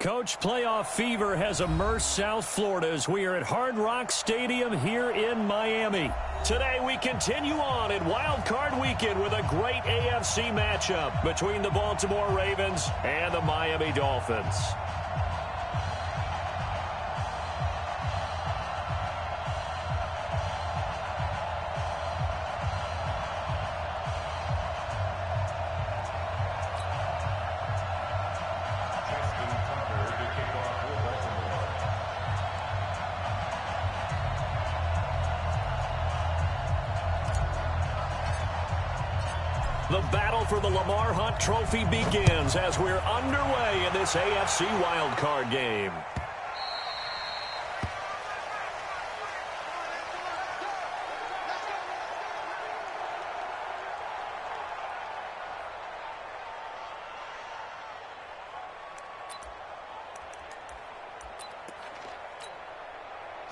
Coach, playoff fever has immersed South Florida as we are at Hard Rock Stadium here in Miami. Today we continue on in Wild Card Weekend with a great AFC matchup between the Baltimore Ravens and the Miami Dolphins. The battle for the Lamar Hunt Trophy begins as we're underway in this AFC wildcard game.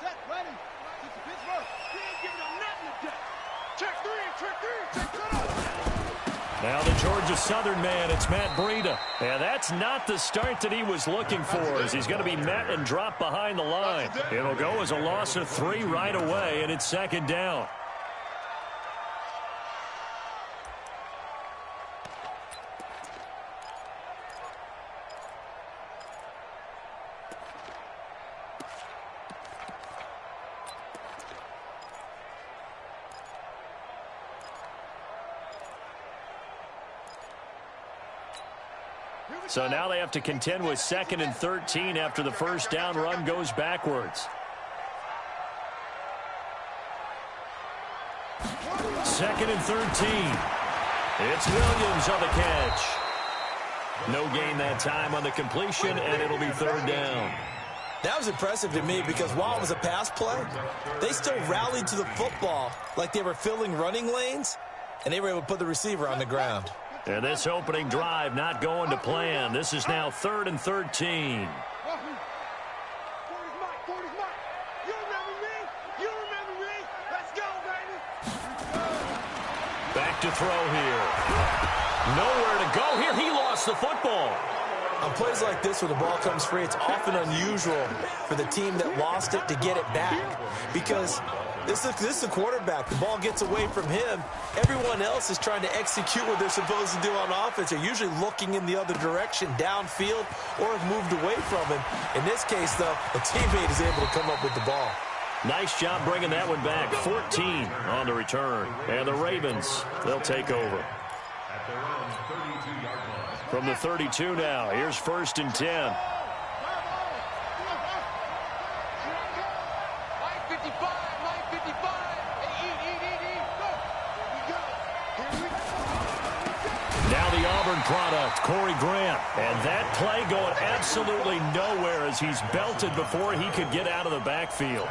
Set, ready. It's Pittsburgh. He ain't giving them nothing today. Check three, check three. Now the Georgia Southern man, it's Matt Breida. And that's not the start that he was looking for, as he's going to be met and dropped behind the line. It'll go as a loss of 3 right away, and it's second down. So now they have to contend with 2nd and 13 after the first down run goes backwards. 2nd and 13. It's Williams on the catch. No gain that time on the completion, and it'll be 3rd down. That was impressive to me because while it was a pass play, they still rallied to the football like they were filling running lanes, and they were able to put the receiver on the ground. And this opening drive not going to plan. This is now 3rd and 13. Back to throw here. Nowhere to go here. He lost the football. On plays like this, when the ball comes free, it's often unusual for the team that lost it to get it back because this is the quarterback. The ball gets away from him. Everyone else is trying to execute what they're supposed to do on offense. They're usually looking in the other direction, downfield, or have moved away from him. In this case, though, a teammate is able to come up with the ball. Nice job bringing that one back. 14 on the return. And the Ravens, they'll take over. From the 32 now, here's 1st and 10. Product, Corey Grant. And that play going absolutely nowhere as he's belted before he could get out of the backfield.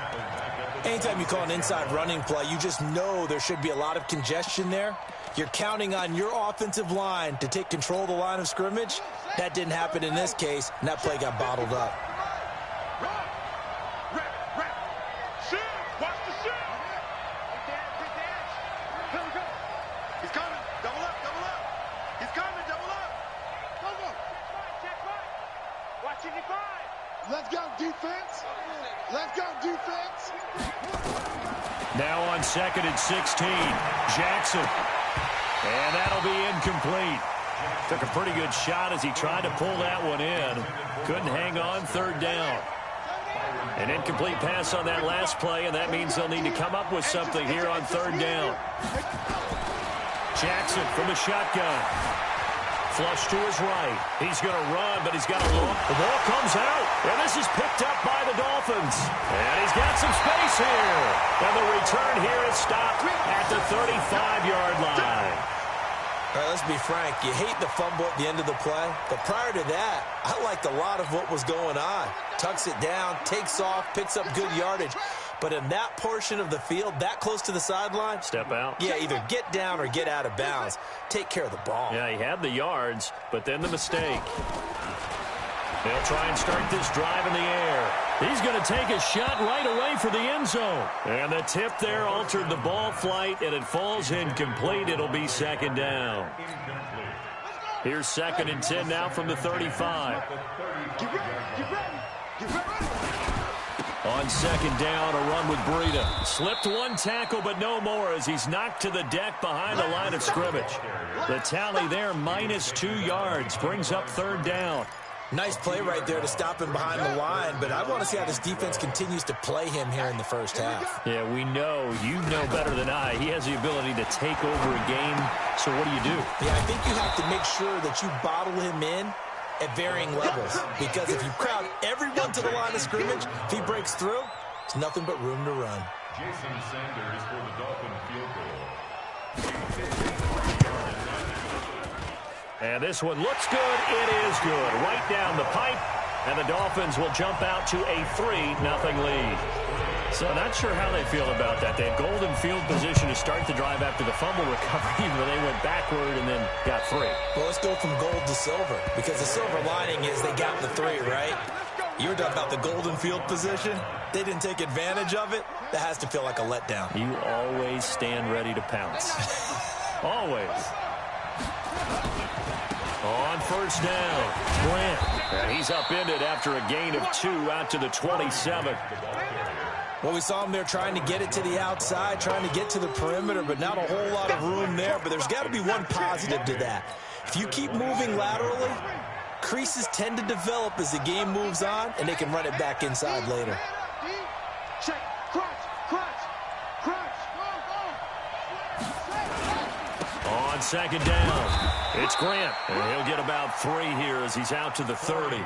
Anytime you call an inside running play, you just know there should be a lot of congestion there. You're counting on your offensive line to take control of the line of scrimmage. That didn't happen in this case, and that play got bottled up. Let's go, defense. Let's go, defense. Now on 2nd and 16, Jackson. And that'll be incomplete. Took a pretty good shot as he tried to pull that one in. Couldn't hang on, 3rd down. An incomplete pass on that last play, and that means they'll need to come up with something here on 3rd down. Jackson from the shotgun. Flush to his right. He's going to run, but he's got a look. The ball comes out, and this is picked up by the Dolphins. And he's got some space here. And the return here is stopped at the 35-yard line. All right, let's be frank. You hate the fumble at the end of the play, but prior to that, I liked a lot of what was going on. Tucks it down, takes off, picks up good yardage. But in that portion of the field, that close to the sideline, step out. Yeah, either get down or get out of bounds. Take care of the ball. Yeah, he had the yards, but then the mistake. They'll try and start this drive in the air. He's going to take a shot right away for the end zone. And the tip there altered the ball flight, and it falls incomplete. It'll be 2nd down. Here's 2nd and 10 now from the 35. Get ready, get ready, get ready. On 2nd down, a run with Breida. Slipped one tackle, but no more as he's knocked to the deck behind the line of scrimmage. The tally there, -2 yards, brings up 3rd down. Nice play right there to stop him behind the line, but I want to see how this defense continues to play him here in the first half. Yeah, we know. You know better than I. He has the ability to take over a game, so what do you do? Yeah, I think you have to make sure that you bottle him in at varying levels, because if you crowd everyone to the line of scrimmage, if he breaks through, it's nothing but room to run. Jason Sanders for the Dolphin field goal. And this one looks good. It is good. Right down the pipe, and the Dolphins will jump out to a 3-0 lead. So not sure how they feel about that. They had golden field position to start the drive after the fumble recovery, but they went backward and then got 3. Well, let's go from gold to silver, because the silver lining is they got the 3, right? You were talking about the golden field position. They didn't take advantage of it. That has to feel like a letdown. You always stand ready to pounce. Always. On 1st down, Grant. And he's upended after a gain of 2 out to the 27. Well, we saw him there trying to get it to the outside, trying to get to the perimeter, but not a whole lot of room there. But there's got to be one positive to that. If you keep moving laterally, creases tend to develop as the game moves on, and they can run it back inside later. Check, crunch, crunch, crunch. On 2nd down, it's Grant. And he'll get about 3 here as he's out to the 30.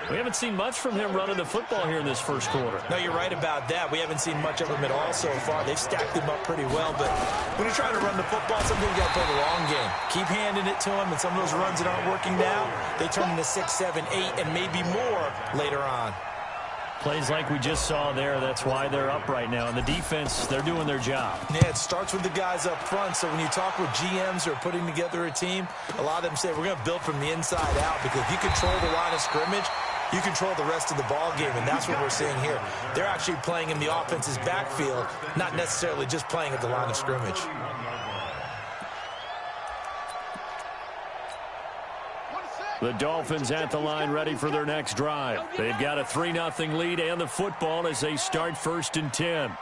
We haven't seen much from him running the football here in this first quarter. No, you're right about that. We haven't seen much of him at all so far. They've stacked him up pretty well, but when you're trying to run the football, sometimes you got to play the long game. Keep handing it to him, and some of those runs that aren't working now, they turn into 6, 7, 8, and maybe more later on. Plays like we just saw there, that's why they're up right now. And the defense, they're doing their job. Yeah, it starts with the guys up front. So when you talk with GMs who are putting together a team, a lot of them say, we're going to build from the inside out, because if you control the line of scrimmage, you control the rest of the ball game, and that's what we're seeing here. They're actually playing in the offense's backfield, not necessarily just playing at the line of scrimmage. The Dolphins at the line ready for their next drive. They've got a 3-0 lead and the football as they start 1st and 10.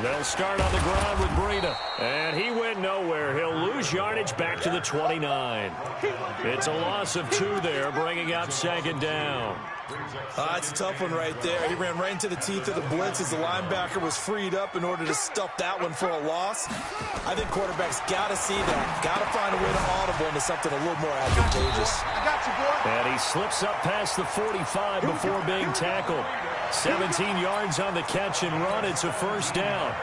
They'll start on the ground with Breida. And he went nowhere. He'll lose yardage back to the 29. It's a loss of 2 there, bringing up 2nd down. It's a tough one right there. He ran right into the teeth of the blitz as the linebacker was freed up in order to stuff that one for a loss. I think quarterbacks got to see that. Got to find a way to audible into something a little more advantageous. I got you, boy. And he slips up past the 45 before being tackled. 17 yards on the catch and run. It's a 1st down.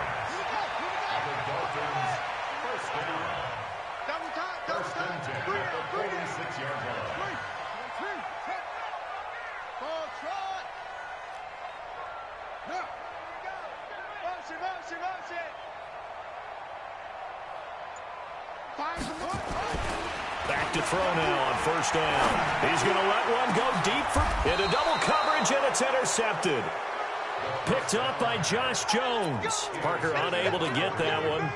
Back to throw now on 1st down. He's going to let one go deep into double coverage, and it's intercepted. Picked up by Josh Jones. Parker unable to get that one.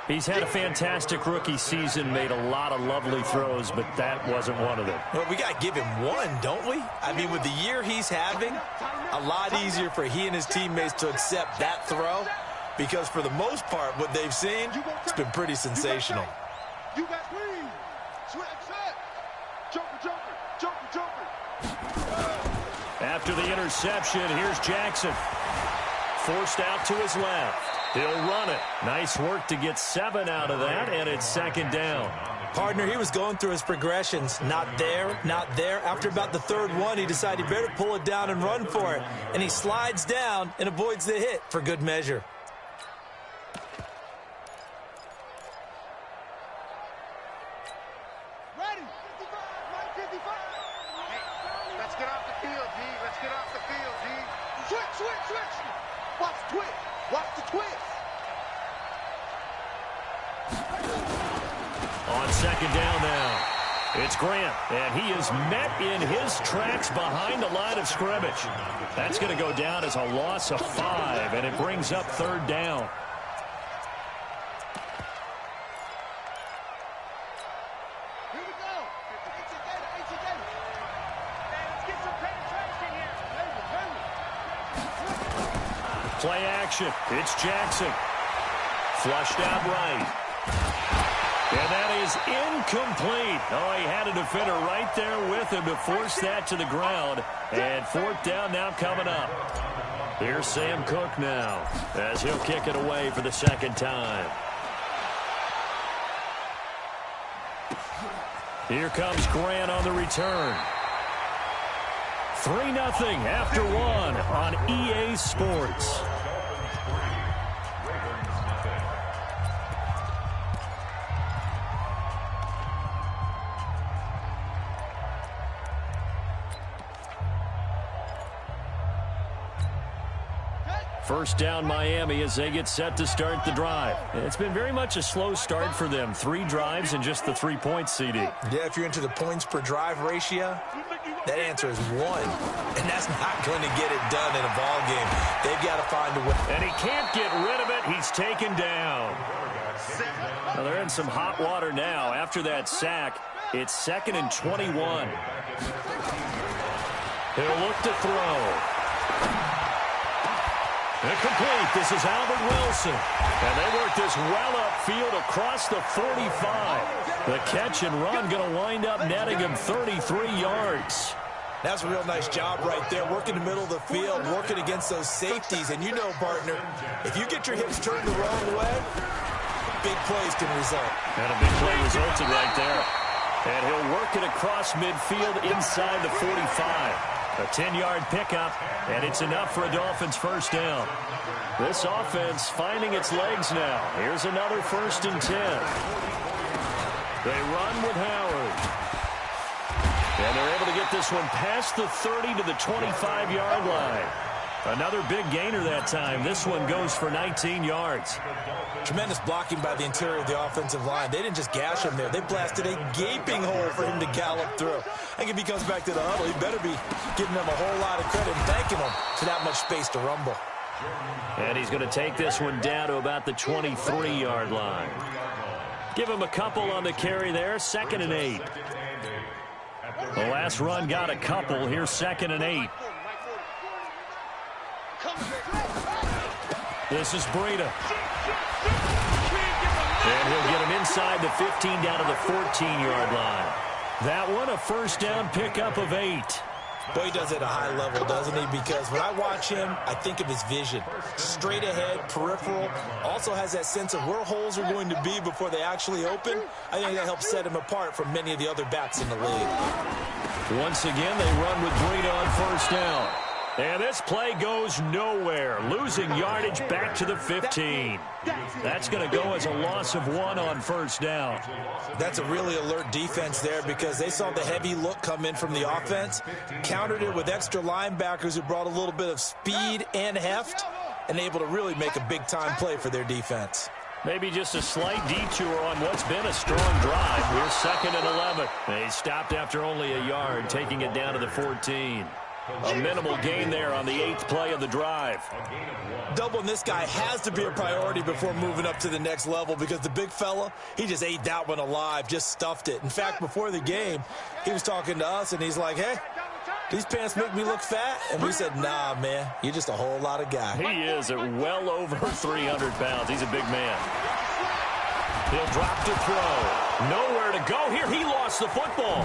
He's had a fantastic rookie season, made a lot of lovely throws, but that wasn't one of them. Well, we got to give him one, don't we? I mean, with the year he's having, a lot easier for he and his teammates to accept that throw, because for the most part, what they've seen, it's been pretty sensational. You got green. Switch, jumper. After the interception, here's Jackson. Forced out to his left. He'll run it. Nice work to get 7 out of that, and it's 2nd down. Partner, he was going through his progressions. Not there, not there. After about the 3rd one, he decided he better pull it down and run for it. And he slides down and avoids the hit for good measure. Ready. 55, right 55. Hey, let's get off the field, D. Let's get off the field, D. Switch. Watch the twist. Watch the twist. On 2nd down now, it's Grant, and he is met in his tracks behind the line of scrimmage. That's going to go down as a loss of 5, and it brings up 3rd down. Play action. It's Jackson. Flushed out right. And that is incomplete. Oh, he had a defender right there with him to force that to the ground. And 4th down now coming up. Here's Sam Cook now as he'll kick it away for the 2nd time. Here comes Grant on the return. 3-0 after 1 on EA Sports. First down Miami as they get set to start the drive. It's been very much a slow start for them. 3 drives and just the 3 points, CD. Yeah, if you're into the points per drive ratio, that answer is 1. And that's not going to get it done in a ball game. They've got to find a way. And he can't get rid of it. He's taken down. Well, they're in some hot water now. After that sack, it's 2nd and 21. He'll look to throw. Incomplete. This is Albert Wilson. And they work this well upfield across the 45. The catch and run going to wind up netting him 33 yards. That's a real nice job right there. Working the middle of the field, working against those safeties. And you know, partner, if you get your hips turned the wrong way, big plays can result. And a big play resulted right there. And he'll work it across midfield inside the 45. A 10-yard pickup, and it's enough for a Dolphins 1st down. This offense finding its legs now. Here's another 1st and 10. They run with Howard. And they're able to get this one past the 30 to the 25-yard line. Another big gainer that time. This one goes for 19 yards. Tremendous blocking by the interior of the offensive line. They didn't just gash him there. They blasted a gaping hole for him to gallop through. I think if he comes back to the huddle, he better be giving them a whole lot of credit and thanking them for that much space to rumble. And he's going to take this one down to about the 23-yard line. Give him a couple on the carry there. 2nd and 8. The last run got a couple. Here's 2nd and 8. This is Breida. And he'll get him inside the 15 down to the 14-yard line. That one, a 1st down pickup of 8. Boy, he does it at a high level, doesn't he? Because when I watch him, I think of his vision. Straight ahead, peripheral. Also has that sense of where holes are going to be before they actually open. I think that helps set him apart from many of the other backs in the league. Once again, they run with Breida on 1st down. And this play goes nowhere. Losing yardage back to the 15. That's going to go as a loss of 1 on 1st down. That's a really alert defense there because they saw the heavy look come in from the offense, countered it with extra linebackers who brought a little bit of speed and heft, and able to really make a big-time play for their defense. Maybe just a slight detour on what's been a strong drive. Here's 2nd and 11. They stopped after only a yard, taking it down to the 14. A minimal gain there on the 8th play of the drive. Doubling this guy has to be a priority before moving up to the next level because the big fella, he just ate that one alive, just stuffed it. In fact, before the game, he was talking to us, and he's like, hey, these pants make me look fat? And we said, nah, man, you're just a whole lot of guy. He is at well over 300 pounds. He's a big man. He'll drop to throw. Nowhere to go here. He lost the football.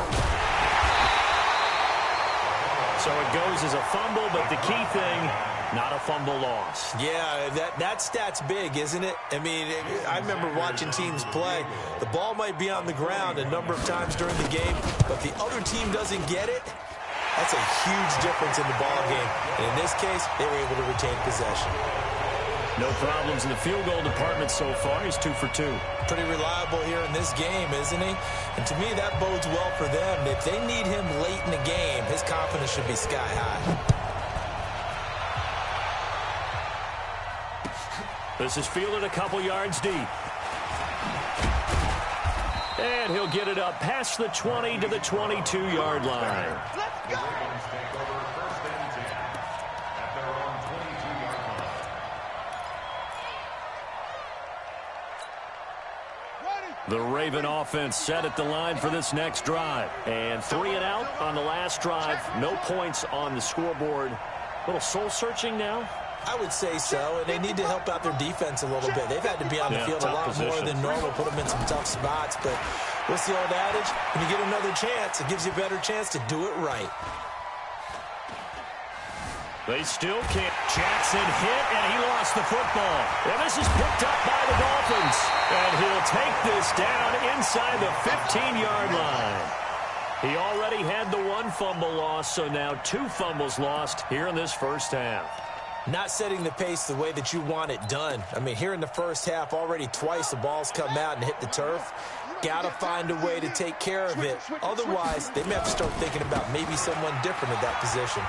So it goes as a fumble, but the key thing, not a fumble loss. Yeah, that stat's big, isn't it? I mean, I remember watching teams play. The ball might be on the ground a number of times during the game, but the other team doesn't get it. That's a huge difference in the ball game. And in this case, they were able to retain possession. No problems in the field goal department so far. He's 2 for 2. Pretty reliable here in this game, isn't he? And to me, that bodes well for them. If they need him late in the game, his confidence should be sky high. This is fielded a couple yards deep. And he'll get it up past the 20 to the 22-yard line. Let's go! The Raven offense set at the line for this next drive. And 3 and out on the last drive. No points on the scoreboard. A little soul-searching now. I would say so, and they need to help out their defense a little bit. They've had to be on the field a lot more than normal, put them in some tough spots. But what's the old adage? When you get another chance, it gives you a better chance to do it right. They still can't. Jackson hit, and he lost the football. And this is picked up by the Dolphins. And he'll take this down inside the 15-yard line. He already had the one fumble loss, so now 2 fumbles lost here in this first half. Not setting the pace the way that you want it done. I mean, here in the first half, already twice the ball's come out and hit the turf. Got to find a way to take care of it. Otherwise, they may have to start thinking about maybe someone different at that position.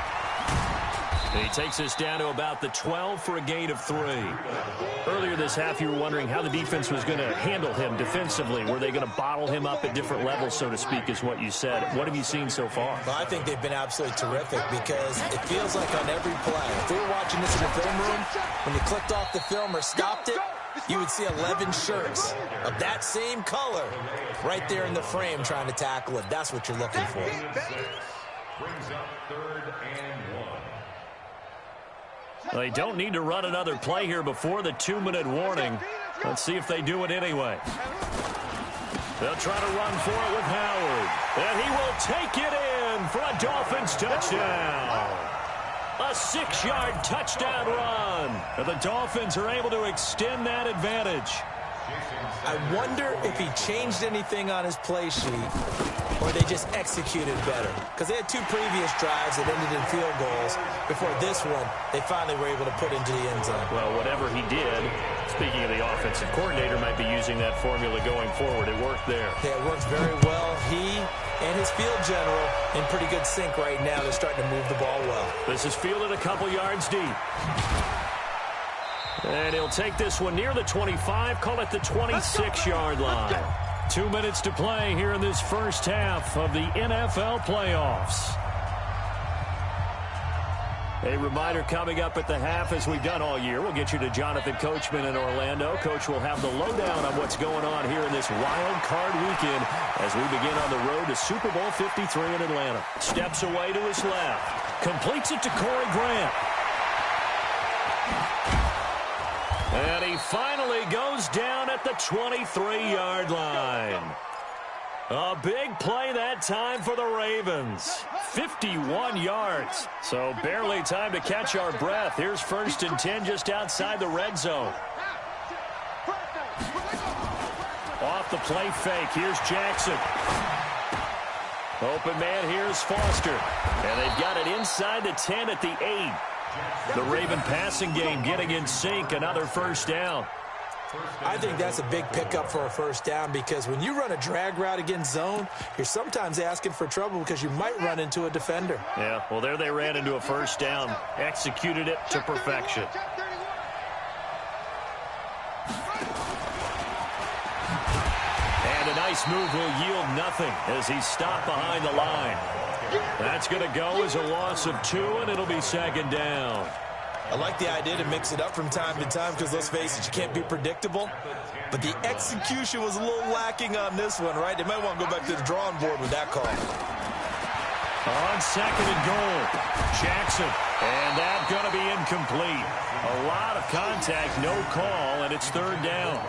He takes us down to about the 12 for a gain of 3. Earlier this half, you were wondering how the defense was going to handle him defensively. Were they going to bottle him up at different levels, so to speak, is what you said. What have you seen so far? Well, I think they've been absolutely terrific because it feels like on every play, if we were watching this in the film room, when you clicked off the film or stopped it, you would see 11 shirts of that same color right there in the frame trying to tackle it. That's what you're looking for. Brings up 3rd and 1. They don't need to run another play here before the 2-minute warning. Let's see if they do it anyway. They'll try to run for it with Howard. And he will take it in for a Dolphins touchdown. A 6-yard touchdown run. And the Dolphins are able to extend that advantage. I wonder if he changed anything on his play sheet or they just executed better. Because they had 2 previous drives that ended in field goals. Before this one, they finally were able to put into the end zone. Well, whatever he did, speaking of the offensive coordinator, might be using that formula going forward. It worked there. Yeah, it works very well. He and his field general in pretty good sync right now. They're starting to move the ball well. This is fielded a couple yards deep. And he'll take this one near the 25, call it the 26-yard line. 2 minutes to play here in this first half of the NFL playoffs. A reminder coming up at the half, as we've done all year. We'll get you to Jonathan Coachman in Orlando. Coach will have the lowdown on what's going on here in this wild card weekend as we begin on the road to Super Bowl 53 in Atlanta. Steps away to his left. Completes it to Corey Grant. And he finally goes down at the 23-yard line. A big play that time for the Ravens. 51 yards. So barely time to catch our breath. Here's 1st and 10 just outside the red zone. Off the play fake. Here's Jackson. Open man, here's Foster. And they've got it inside the 10 at the 8. The Raven passing game getting in sync. Another first down. I think that's a big pickup for a first down because when you run a drag route against zone, you're sometimes asking for trouble because you might run into a defender. Yeah, well, there they ran into a first down. Executed it to perfection. And a nice move will yield nothing as he's stopped behind the line. That's going to go as a loss of 2, and it'll be 2nd down. I like the idea to mix it up from time to time because, let's face it, you can't be predictable. But the execution was a little lacking on this one, right? They might want to go back to the drawing board with that call. On 2nd and goal, Jackson. And that's going to be incomplete. A lot of contact, no call, and it's 3rd down.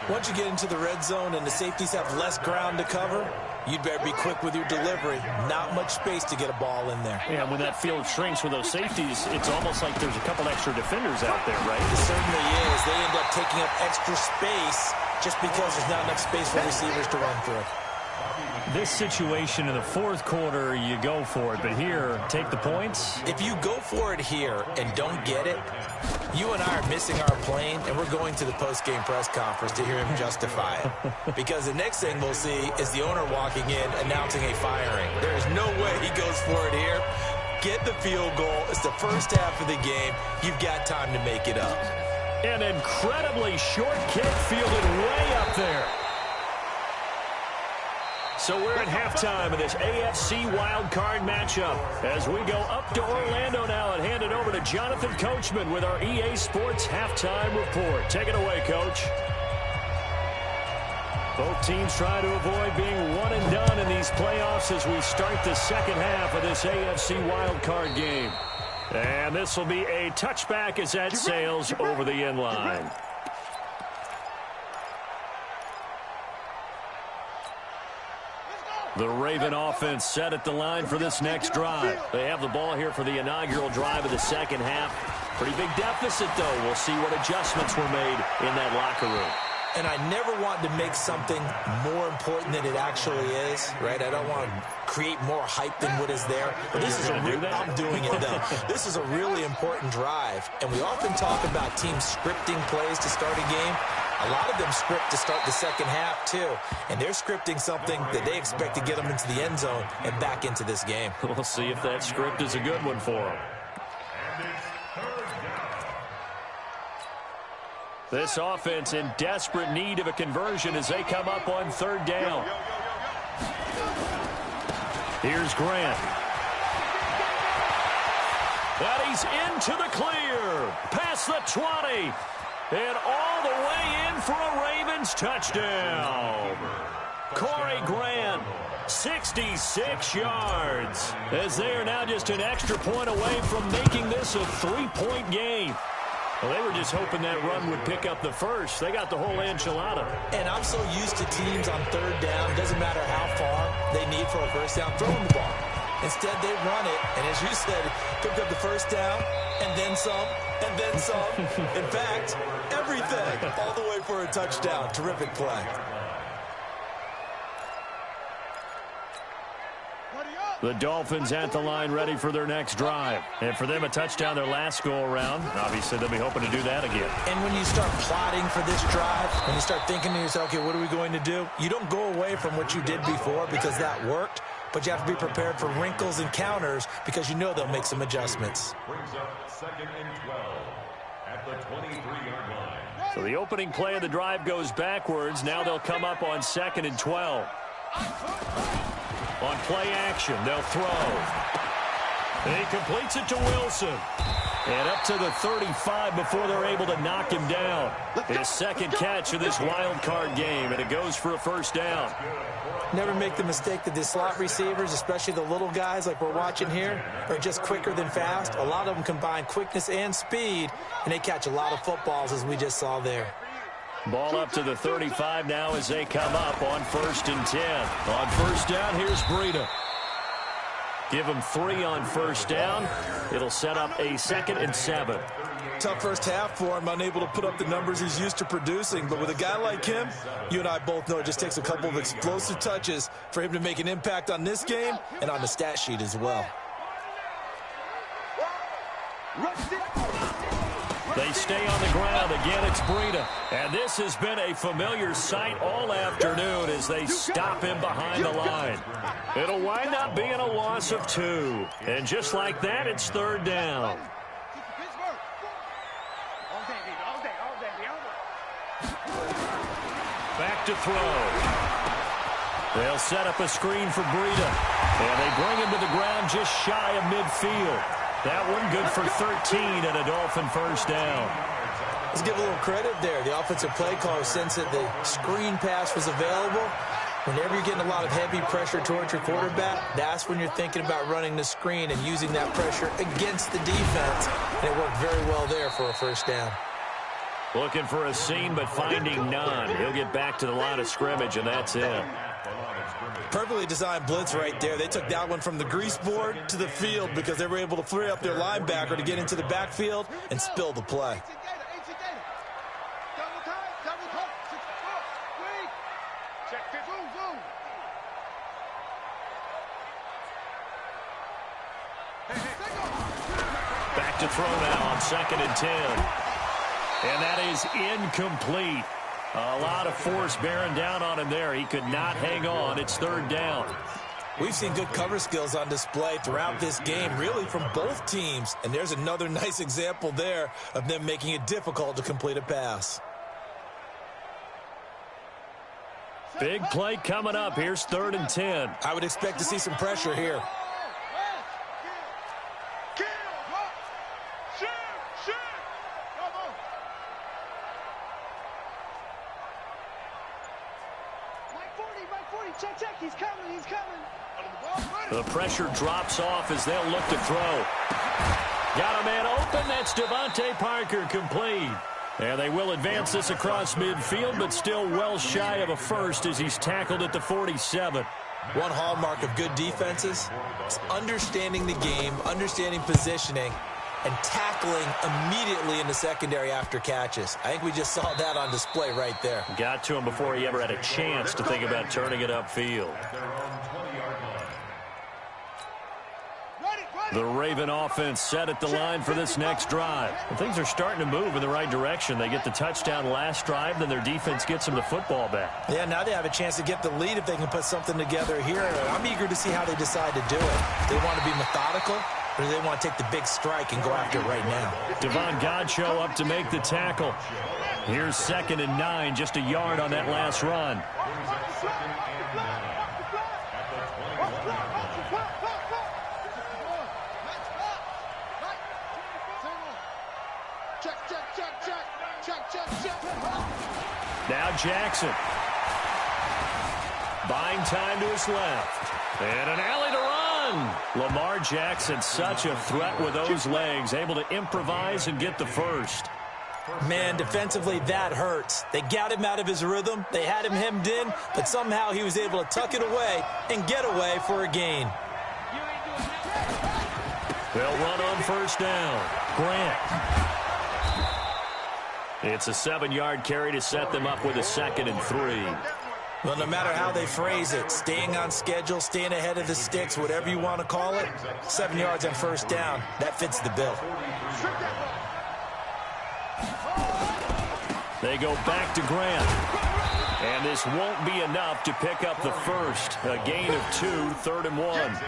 Once you get into the red zone and the safeties have less ground to cover, you'd better be quick with your delivery. Not much space to get a ball in there. Yeah, when that field shrinks with those safeties, it's almost like there's a couple extra defenders out there, right? It certainly is. They end up taking up extra space just because there's not enough space for receivers to run through. This situation in the 4th quarter, you go for it. But here, take the points. If you go for it here and don't get it, you and I are missing our plane, and we're going to the post-game press conference to hear him justify it. Because the next thing we'll see is the owner walking in announcing a firing. There is no way he goes for it here. Get the field goal. It's the first half of the game. You've got time to make it up. An incredibly short kick fielded way up there. So we're at halftime of this AFC wildcard matchup as we go up to Orlando now and hand it over to Jonathan Coachman with our EA Sports halftime report. Take it away, Coach. Both teams try to avoid being one and done in these playoffs as we start the second half of this AFC wildcard game. And this will be a touchback as that sails over the end line. The Raven offense set at the line for this next drive. They have the ball here for the inaugural drive of the second half. Pretty big deficit, though. We'll see what adjustments were made in that locker room. And I never want to make something more important than it actually is, right? I don't want to create more hype than what is there. But this is I'm doing it, though. This is a really important drive. And we often talk about teams scripting plays to start a game. A lot of them script to start the second half, too. And they're scripting something that they expect to get them into the end zone and back into this game. We'll see if that script is a good one for them. This offense in desperate need of a conversion as they come up on third down. Here's Grant. And he's into the clear. Past the 20. And all the way in for a Ravens touchdown. Corey Grant, 66 yards. As they are now just an extra point away from making this a 3-point game. Well, they were just hoping that run would pick up the first. They got the whole enchilada. And I'm so used to teams on third down, doesn't matter how far they need for a first down, throwing the ball. Instead, they run it, and as you said, pick up the first down, and then some, and then some. In fact, everything, all the way for a touchdown. Terrific play. The Dolphins at the line ready for their next drive. And for them, a touchdown their last go-around. Obviously, they'll be hoping to do that again. And when you start plotting for this drive, when you start thinking to yourself, okay, what are we going to do? You don't go away from what you did before because that worked, but you have to be prepared for wrinkles and counters because you know they'll make some adjustments. Brings up 2nd and 12 at the 23-yard line. So the opening play of the drive goes backwards. Now they'll come up on 2nd and 12. On play action, they'll throw. He completes it to Wilson. And up to the 35 before they're able to knock him down. His second catch of this wild card game, and it goes for a first down. Never make the mistake that the slot receivers, especially the little guys like we're watching here, are just quicker than fast. A lot of them combine quickness and speed, and they catch a lot of footballs, as we just saw there. Ball up to the 35 now as they come up on 1st and 10. On first down, here's Breida. Give him 3 on first down. It'll set up a 2nd and 7. Tough first half for him, unable to put up the numbers he's used to producing. But with a guy like him, you and I both know it just takes a couple of explosive touches for him to make an impact on this game and on the stat sheet as well. They stay on the ground. Again, it's Breida. And this has been a familiar sight all afternoon as they stop him behind the line. It'll wind up being a loss of 2. And just like that, it's third down. Back to throw. They'll set up a screen for Breida. And they bring him to the ground just shy of midfield. That one good for 13 and a Dolphin first down. Let's give a little credit there. The offensive play caller sensed that the screen pass was available. Whenever you're getting a lot of heavy pressure towards your quarterback, that's when you're thinking about running the screen and using that pressure against the defense. And it worked very well there for a first down. Looking for a seam, but finding none. He'll get back to the line of scrimmage, and that's it. Perfectly designed blitz right there. They took that one from the grease board to the field because they were able to free up their linebacker to get into the backfield and spill the play. Back to throw now on 2nd and 10. And that is incomplete. A lot of force bearing down on him there. He could not hang on. It's third down. We've seen good cover skills on display throughout this game, really from both teams. And there's another nice example there of them making it difficult to complete a pass. Big play coming up. Here's 3rd and 10. I would expect to see some pressure here. The pressure drops off as they'll look to throw. Got a man open. That's Devontae Parker, complete. And they will advance this across midfield, but still well shy of a first as he's tackled at the 47. One hallmark of good defenses is understanding the game, understanding positioning, and tackling immediately in the secondary after catches. I think we just saw that on display right there. Got to him before he ever had a chance to think about turning it upfield. The Raven offense set at the line for this next drive. And things are starting to move in the right direction. They get the touchdown last drive, then their defense gets them the football back. Yeah, now they have a chance to get the lead if they can put something together here. I'm eager to see how they decide to do it. They want to be methodical, or do they want to take the big strike and go after it right now? Devon Godchaux up to make the tackle. Here's 2nd and 9, just a yard on that last run. Now Jackson. Buying time to his left. And an alley to run. Lamar Jackson, such a threat with those legs, able to improvise and get the first. Man, defensively, that hurts. They got him out of his rhythm. They had him hemmed in, but somehow he was able to tuck it away and get away for a gain. They'll run on first down. Grant. It's a 7-yard carry to set them up with a 2nd and 3. Well, no matter how they phrase it, staying on schedule, staying ahead of the sticks, whatever you want to call it, 7 yards on first down, that fits the bill. They go back to Grant. And this won't be enough to pick up the first. A gain of 2, 3rd and 1.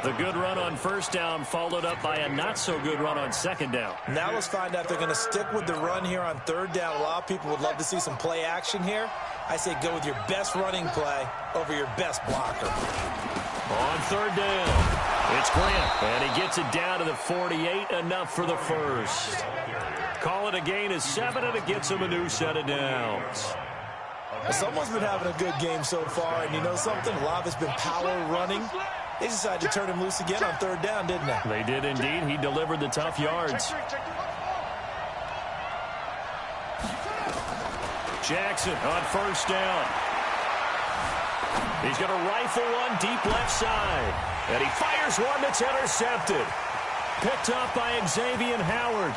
The good run on first down followed up by a not-so-good run on 2nd down. Now let's find out if they're going to stick with the run here on 3rd down. A lot of people would love to see some play action here. I say go with your best running play over your best blocker. On 3rd down, it's Grant, and he gets it down to the 48, enough for the first. Call it a gain of 7, and it gets him a new set of downs. Well, someone's been having a good game so far, and you know something? A lot of it's been power running. They decided to turn him loose again on 3rd down, didn't they? They did indeed. He delivered the tough yards. Jackson on first down. He's going to rifle one deep left side. And he fires one that's intercepted. Picked up by Xavier Howard.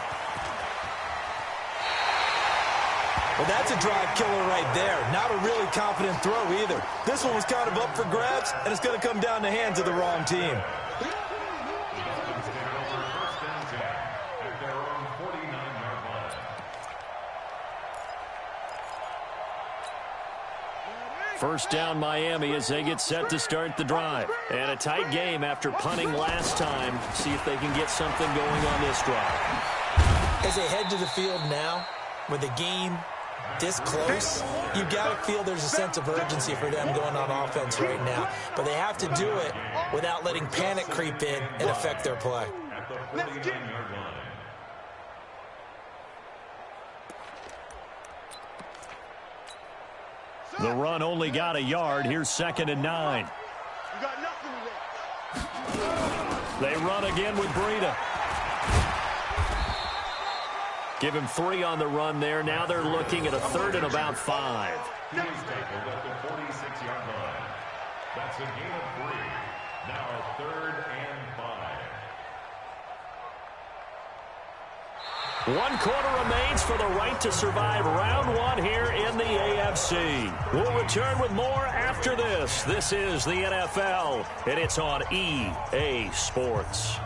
Well, that's a drive killer right there. Not a really confident throw either. This one was kind of up for grabs, and it's going to come down the hands of the wrong team. First down Miami as they get set to start the drive. And a tight game after punting last time. See if they can get something going on this drive. As they head to the field now, with the game this close, you got to feel there's a sense of urgency for them going on offense right now. But they have to do it without letting panic creep in and affect their play. The run only got a yard. Here's 2nd and 9. They run again with Breida. Give him 3 on the run there. Now they're looking at a 3rd and about 5. He is tackled at the 46-yard line. That's a gain of 3. Now 3rd and 5. 1 quarter remains for the right to survive round 1 here in the AFC. We'll return with more after this. This is the NFL, and it's on EA Sports.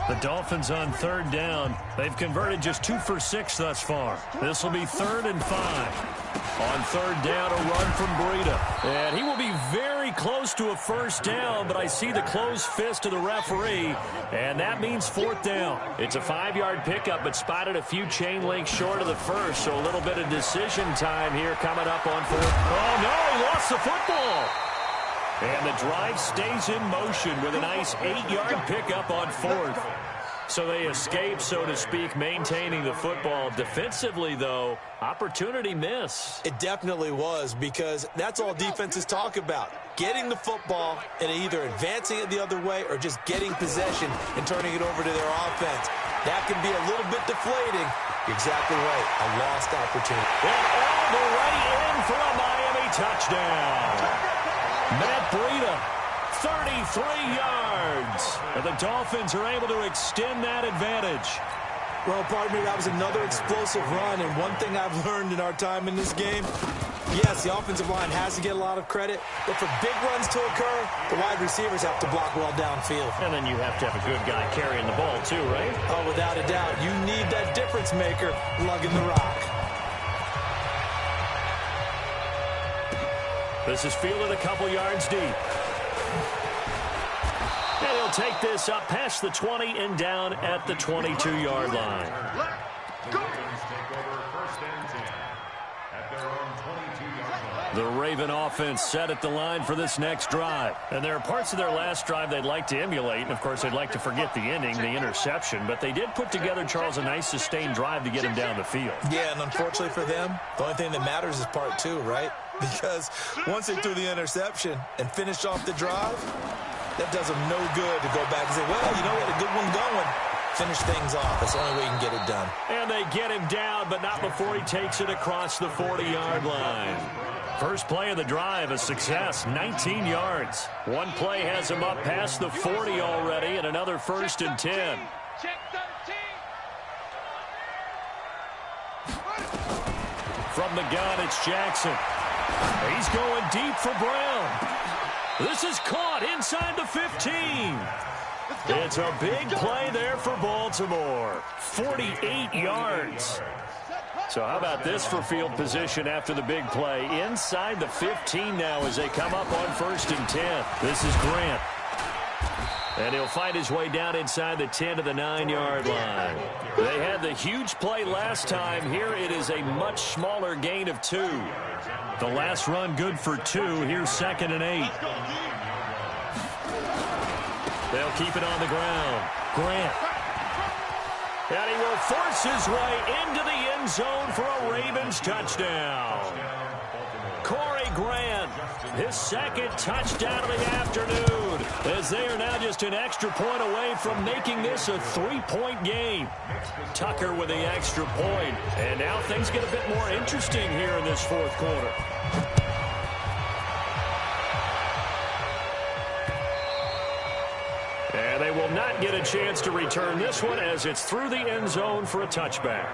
The Dolphins on 3rd down. They've converted just 2 for 6 thus far. This will be 3rd and 5. On 3rd down, a run from Breida. And he will be very close to a first down, but I see the closed fist of the referee, and that means 4th down. It's a 5-yard pickup, but spotted a few chain links short of the first, so a little bit of decision time here coming up on 4th. Oh, no, he lost the football. And the drive stays in motion with a nice 8-yard pickup on 4th. So they escape, so to speak, maintaining the football. Defensively, though, opportunity miss. It definitely was, because that's all defenses talk about. Getting the football and either advancing it the other way or just getting possession and turning it over to their offense. That can be a little bit deflating. You're exactly right. A lost opportunity. And all the way in for a Miami touchdown. Matt Breida, 33 yards. And the Dolphins are able to extend that advantage. Well, pardon me, that was another explosive run, and one thing I've learned in our time in this game, yes, the offensive line has to get a lot of credit, but for big runs to occur, the wide receivers have to block well downfield. And then you have to have a good guy carrying the ball too, right? Oh, without a doubt. You need that difference maker lugging the rock. This is fielded a couple yards deep. And he'll take this up past the 20 and down at the 22-yard line. The Raven offense set at the line for this next drive. And there are parts of their last drive they'd like to emulate. And, of course, they'd like to forget the ending, the interception. But they did put together, Charles, a nice sustained drive to get him down the field. Yeah, and unfortunately for them, the only thing that matters is part two, right? Because once they threw the interception and finished off the drive, that does them no good to go back and say, well, you know what, a good one going. Finish things off. That's the only way you can get it done. And they get him down, but not before he takes it across the 40-yard line. First play of the drive, a success, 19 yards. One play has him up past the 40 already, and another 1st and 10. From the gun, it's Jackson. He's going deep for Brown. This is caught inside the 15. It's a big play there for Baltimore. 48 yards. So how about this for field position after the big play? Inside the 15 now as they come up on 1st and 10. This is Grant. And he'll find his way down inside the 10 to the 9-yard line. They had the huge play last time. Here it is a much smaller gain of 2. The last run good for 2. Here's 2nd and 8. They'll keep it on the ground. Grant. And he will force his way into the end zone for a Ravens touchdown. Corey Grant, his 2nd touchdown of the afternoon, as they are now just an extra point away from making this a 3-point game. Tucker with the extra point, and now things get a bit more interesting here in this 4th quarter. And they will not get a chance to return this one as it's through the end zone for a touchback.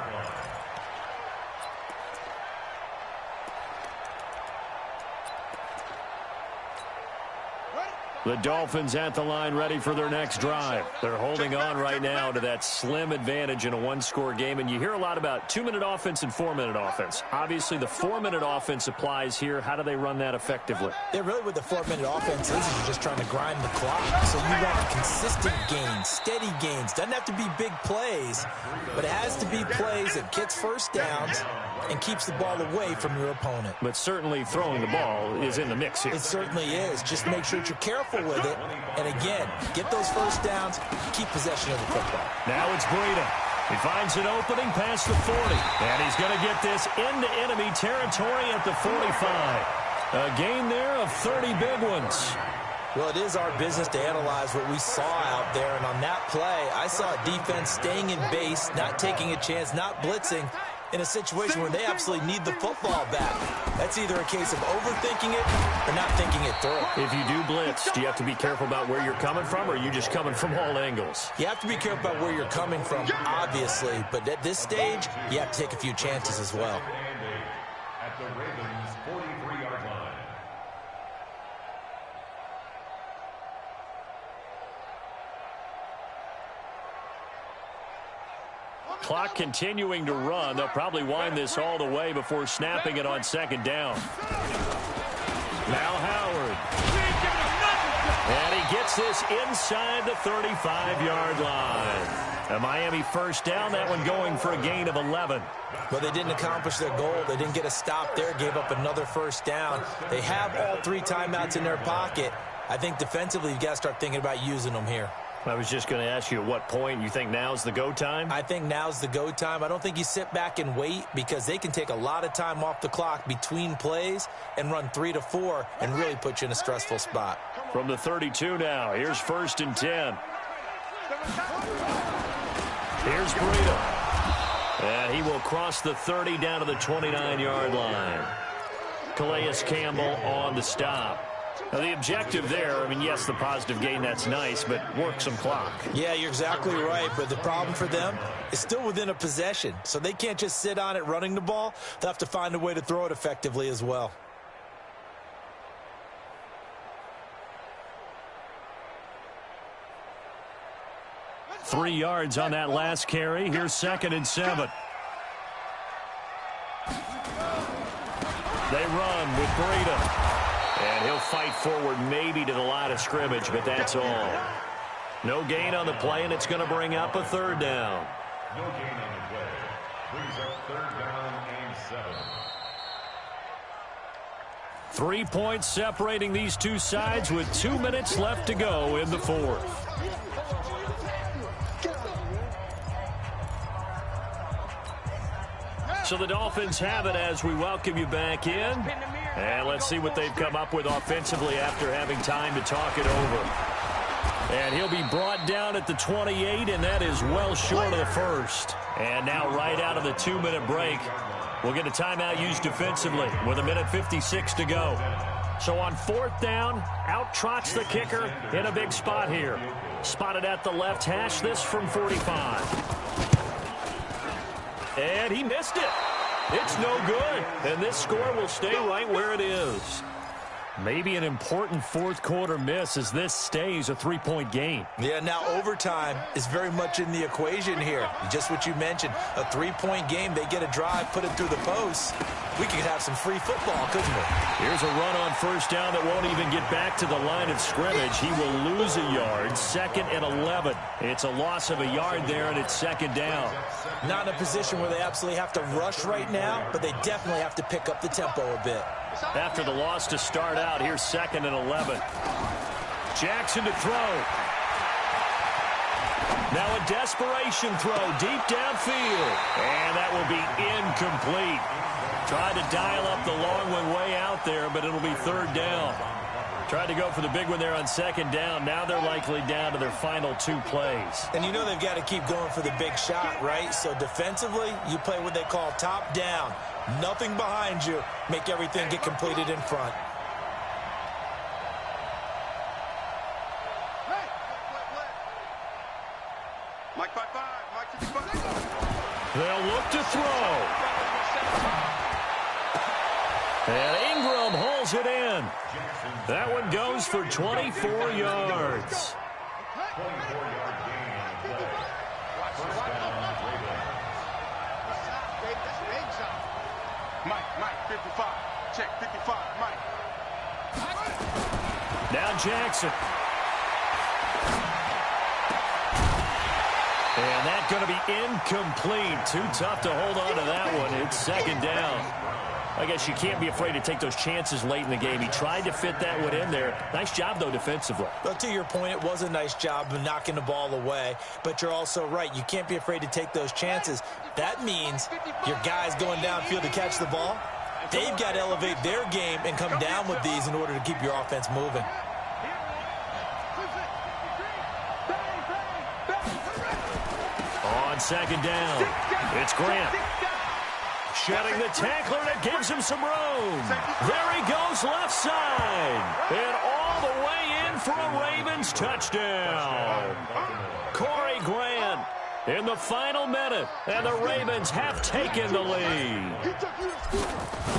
The Dolphins at the line ready for their next drive. They're holding on right now to that slim advantage in a 1-score game. And you hear a lot about 2-minute offense and 4-minute offense. Obviously, the 4-minute offense applies here. How do they run that effectively? Yeah, really what the 4-minute offense is you're just trying to grind the clock. So you want consistent gains, steady gains. Doesn't have to be big plays, but it has to be plays that gets first downs and keeps the ball away from your opponent. But certainly throwing the ball is in the mix here. It certainly is. Just make sure that you're careful with it. And again, get those first downs, keep possession of the football. Now it's Breida. He finds an opening past the 40. And he's going to get this into enemy territory at the 45. A gain there of 30 big ones. Well, it is our business to analyze what we saw out there. And on that play, I saw a defense staying in base, not taking a chance, not blitzing, in a situation where they absolutely need the football back. That's either a case of overthinking it or not thinking it through. If you do blitz, do you have to be careful about where you're coming from, or are you just coming from all angles? You have to be careful about where you're coming from, obviously. But at this stage, you have to take a few chances as well. At the Ravens' 43-yard line. Clock continuing to run. They'll probably wind this all the way before snapping it on 2nd down. Now Howard. And he gets this inside the 35-yard line. A Miami first down, that one going for a gain of 11. Well, they didn't accomplish their goal. They didn't get a stop there, gave up another first down. They have all 3 timeouts in their pocket. I think defensively, you've got to start thinking about using them here. I was just going to ask you at what point you think now's the go time? I think now's the go time. I don't think you sit back and wait because they can take a lot of time off the clock between plays and run 3 to 4 and really put you in a stressful spot. From the 32 now, here's 1st and 10. Here's Breida. And he will cross the 30 down to the 29-yard line. Calais Campbell on the stop. Now, the objective there, I mean, yes, the positive gain, that's nice, but work some clock. Yeah, you're exactly right, but the problem for them is still within a possession, so they can't just sit on it running the ball. They'll have to find a way to throw it effectively as well. Three yards on that last carry. Here's 2nd and 7. They run with Breida. And he'll fight forward maybe to the line of scrimmage, but that's all. No gain on the play, and it's going to bring up a 3rd down. No gain on the play. Brings up 3rd down and 7. 3 points separating these two sides with 2 minutes left to go in the 4th. So the Dolphins have it as we welcome you back in. And let's see what they've come up with offensively after having time to talk it over. And he'll be brought down at the 28, and that is well short of the 1st. And now right out of the 2-minute break, we'll get a timeout used defensively with 1:56 to go. So on 4th down, out trots the kicker in a big spot here. Spotted at the left hash, this from 45. And he missed it. It's no good, and this score will stay right where it is. Maybe an important 4th quarter miss as this stays a 3-point game. Yeah, now overtime is very much in the equation here. Just what you mentioned, a 3-point game. They get a drive, put it through the post. We could have some free football, couldn't we? Here's a run on 1st down that won't even get back to the line of scrimmage. He will lose a yard, 2nd and 11. It's a loss of a yard there, and it's 2nd down. Not in a position where they absolutely have to rush right now, but they definitely have to pick up the tempo a bit. After the loss to start out, here's 2nd and 11. Jackson to throw. Now a desperation throw deep downfield. And that will be incomplete. Tried to dial up the long one way out there, but it'll be 3rd down. Tried to go for the big one there on 2nd down. Now they're likely down to their final 2 plays. And you know they've got to keep going for the big shot, right? So defensively, you play what they call top down. Nothing behind you. Make everything get completed in front. Mike 5-5, Mike 55. They'll look to throw. And Ingram hauls it in. That one goes for 24 yards. 24-yard gain on the play. 1st down, Ravens. Mike, 55. Check, 55, Mike. Now Jackson. And that's going to be incomplete. Too tough to hold on to that one. It's 2nd down. I guess you can't be afraid to take those chances late in the game. He tried to fit that one in there. Nice job, though, defensively. Well, to your point, it was a nice job of knocking the ball away. But you're also right. You can't be afraid to take those chances. That means your guys going downfield to catch the ball, they've got to elevate their game and come down with these in order to keep your offense moving. On 2nd down, it's Grant. Shedding the tackler that gives him some room. There he goes left side. And all the way in for a Ravens touchdown. Corey Grant in the final minute. And the Ravens have taken the lead.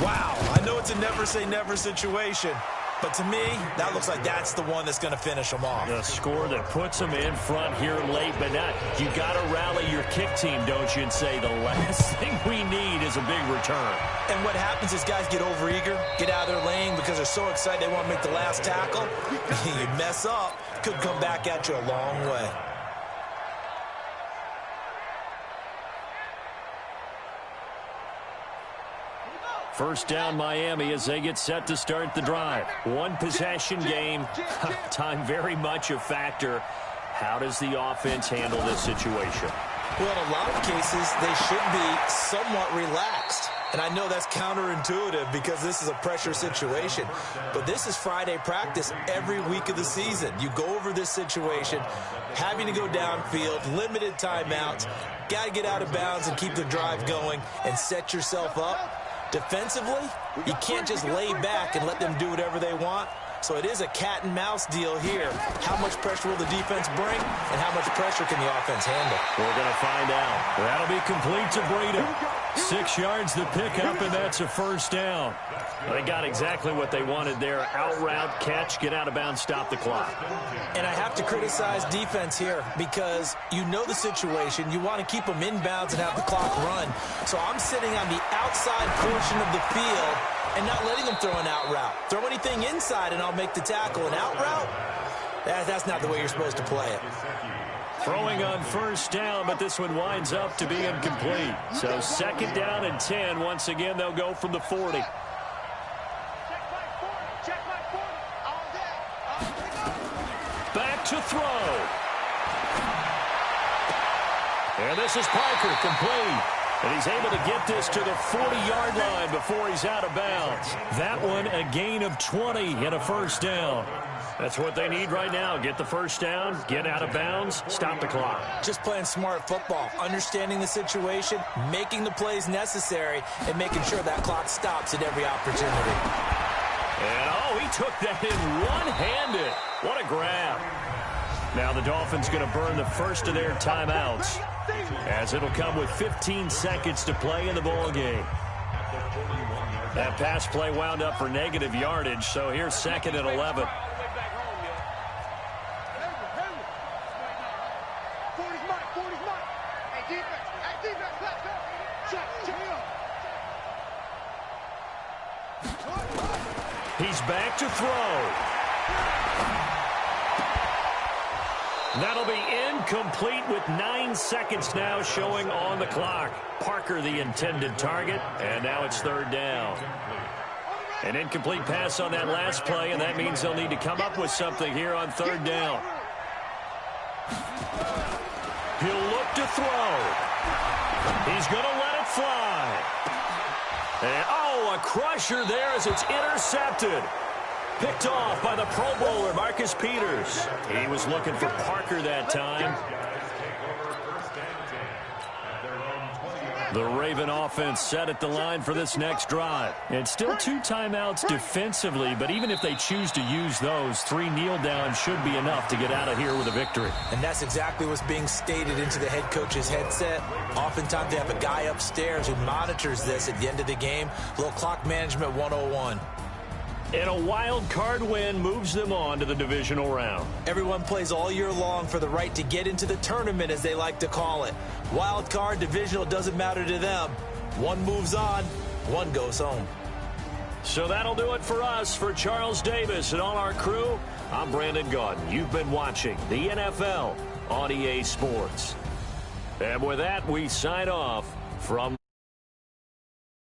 Wow, I know it's a never-say-never situation. But to me, that looks like that's the one that's going to finish them off. The score that puts them in front here late, but not. You got to rally your kick team, don't you, and say the last thing we need is a big return. And what happens is guys get overeager, get out of their lane because they're so excited they want to make the last tackle. You mess up, could come back at you a long way. First down, Miami, as they get set to start the drive. One possession game. Time very much a factor. How does the offense handle this situation? Well, in a lot of cases, they should be somewhat relaxed. And I know that's counterintuitive because this is a pressure situation. But this is Friday practice every week of the season. You go over this situation, having to go downfield, limited timeouts, got to get out of bounds and keep the drive going and set yourself up. Defensively, you can't just lay back and let them do whatever they want. So it is a cat and mouse deal here. How much pressure will the defense bring, and how much pressure can the offense handle? We're going to find out. That'll be complete to Breida. 6 yards the pickup, and that's a first down. They got exactly what they wanted there. Out route, catch, get out of bounds, stop the clock. And I have to criticize defense here because you know the situation. You want to keep them inbounds and have the clock run. So I'm sitting on the outside portion of the field and not letting them throw an out route. Throw anything inside and I'll make the tackle. An out route? That's not the way you're supposed to play it. Throwing on first down, but this one winds up to be incomplete. So second down and 10. Once again, they'll go from the 40. Back to throw. And this is Parker, complete. And he's able to get this to the 40-yard line before he's out of bounds. That one, a gain of 20 and a first down. That's what they need right now. Get the first down, get out of bounds, stop the clock. Just playing smart football, understanding the situation, making the plays necessary, and making sure that clock stops at every opportunity. And, oh, he took that in one-handed. What a grab. Now the Dolphins going to burn the first of their timeouts, as it'll come with 15 seconds to play in the ball game. That pass play wound up for negative yardage, so here's second and 11. He's back to throw. That'll be incomplete with 9 seconds now showing on the clock. Parker the intended target, and now it's third down. An incomplete pass on that last play, and that means they'll need to come up with something here on third down. He'll look to throw. He's going to let it fly. And, oh, a crusher there as it's intercepted. Picked off by the Pro Bowler, Marcus Peters. He was looking for Parker that time. The Raven offense set at the line for this next drive. And still 2 timeouts defensively, but even if they choose to use those, 3 kneel downs should be enough to get out of here with a victory. And that's exactly what's being stated into the head coach's headset. Oftentimes they have a guy upstairs who monitors this at the end of the game. A little clock management 101. And a wild card win moves them on to the divisional round. Everyone plays all year long for the right to get into the tournament, as they like to call it. Wild card, divisional, doesn't matter to them. One moves on, one goes home. So that'll do it for us. For Charles Davis and all our crew, I'm Brandon Gaudin. You've been watching the NFL on EA Sports. And with that, we sign off from